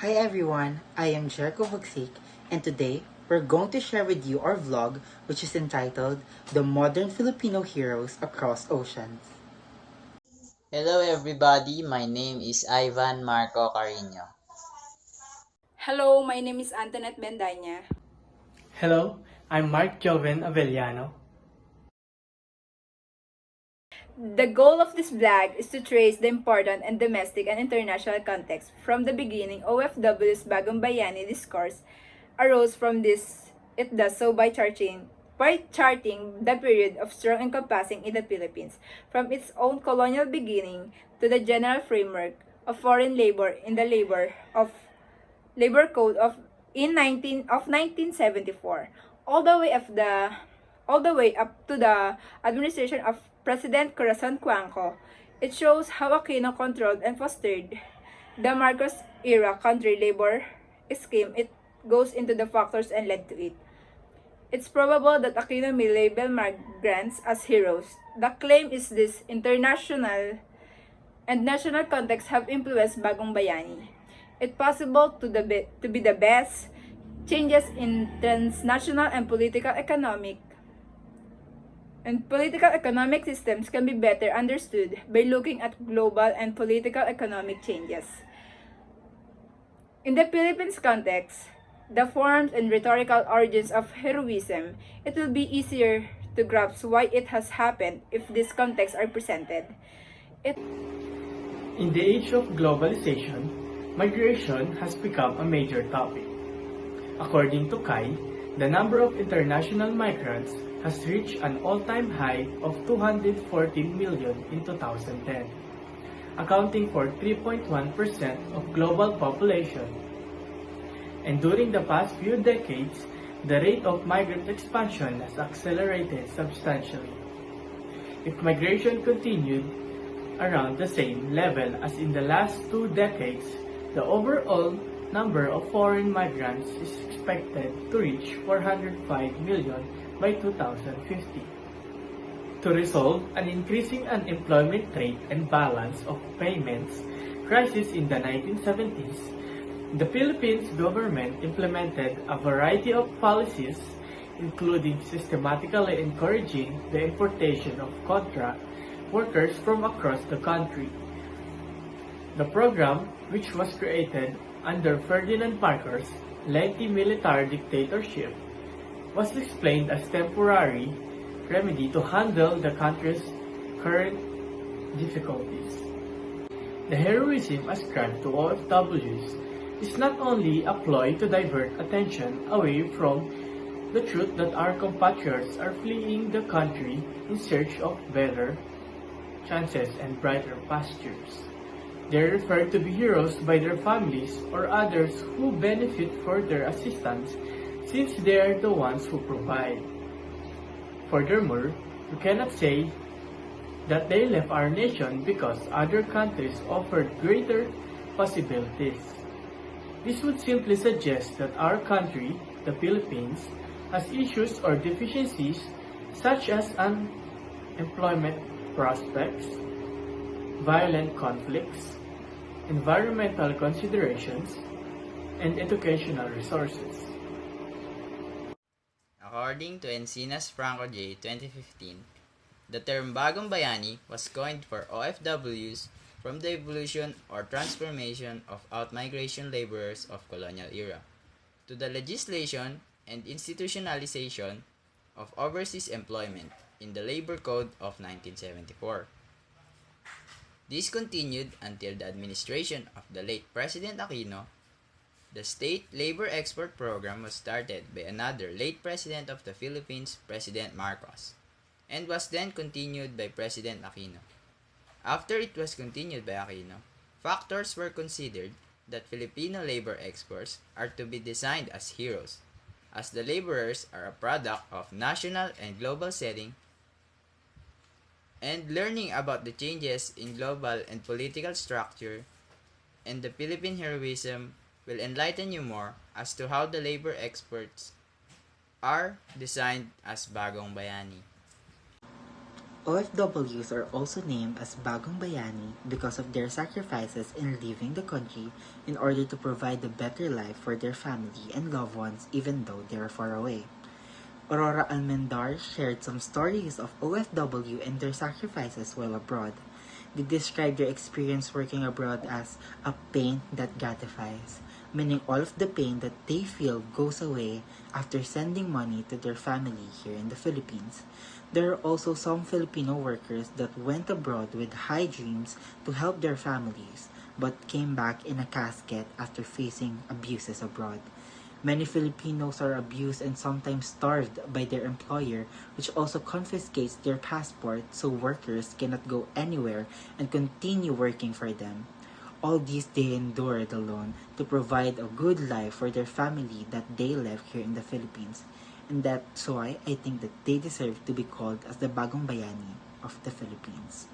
Hi everyone, I am Jericho Hogsik, and today we're going to share with you our vlog which is entitled The Modern Filipino Heroes Across Oceans. Hello everybody, my name is Ivan Marco Carino. Hello, my name is Antoinette Bendaña. Hello, I'm Mark Joven Avellano. The goal of this vlog is to trace the important and domestic and international context. From the beginning, OFW's Bagong Bayani discourse arose from this. It does so by charting the period of strong encompassing in the Philippines, from its own colonial beginning to the general framework of foreign labor in the labor code of 1974, all the way up to the administration of President Corazon Cuanco. It shows how Aquino controlled and fostered the Marcos era country labor scheme. It goes into the factors and led to it. It's probable that Aquino may label migrants as heroes. The claim is this international and national contexts have influenced Bagong Bayani. It's possible to be the best. Changes in transnational and political economic systems can be better understood by looking at global and political economic changes. In the Philippines context, the forms and rhetorical origins of heroism, it will be easier to grasp why it has happened if these contexts are presented. In the age of globalization, migration has become a major topic. According to Kai, the number of international migrants has reached an all-time high of 214 million in 2010, accounting for 3.1% of global population. And during the past few decades, the rate of migrant expansion has accelerated substantially. If migration continued around the same level as in the last 2 decades, the overall number of foreign migrants is expected to reach 405 million by 2050. To resolve an increasing unemployment rate and balance of payments crisis in the 1970s, the Philippines government implemented a variety of policies, including systematically encouraging the importation of contract workers from across the country. The program, which was created under Ferdinand Marcos' lengthy military dictatorship, was explained as temporary remedy to handle the country's current difficulties. The heroism ascribed to OFWs is not only a ploy to divert attention away from the truth that our compatriots are fleeing the country in search of better chances and brighter pastures. They are referred to be heroes by their families or others who benefit for their assistance, since they are the ones who provide. Furthermore, we cannot say that they left our nation because other countries offered greater possibilities. This would simply suggest that our country, the Philippines, has issues or deficiencies such as unemployment prospects, violent conflicts, environmental considerations, and educational resources. According to Encinas Franco J. 2015, the term Bagong Bayani was coined for OFWs from the evolution or transformation of outmigration laborers of colonial era to the legislation and institutionalization of overseas employment in the Labor Code of 1974. This continued until the administration of the late President Aquino. The State Labor Export Program was started by another late President of the Philippines, President Marcos, and was then continued by President Aquino. After it was continued by Aquino, factors were considered that Filipino labor exports are to be designed as heroes, as the laborers are a product of national and global setting, and learning about the changes in global and political structure and the Philippine heroism will enlighten you more as to how the labor exports are designed as Bagong Bayani. OFWs are also named as Bagong Bayani because of their sacrifices in leaving the country in order to provide a better life for their family and loved ones even though they are far away. Aurora Almendar shared some stories of OFW and their sacrifices while abroad. They described their experience working abroad as a pain that gratifies, meaning all of the pain that they feel goes away after sending money to their family here in the Philippines. There are also some Filipino workers that went abroad with high dreams to help their families, but came back in a casket after facing abuses abroad. Many Filipinos are abused and sometimes starved by their employer, which also confiscates their passport so workers cannot go anywhere and continue working for them. All these they endured alone to provide a good life for their family that they left here in the Philippines. And that's why I think that they deserve to be called as the Bagong Bayani of the Philippines.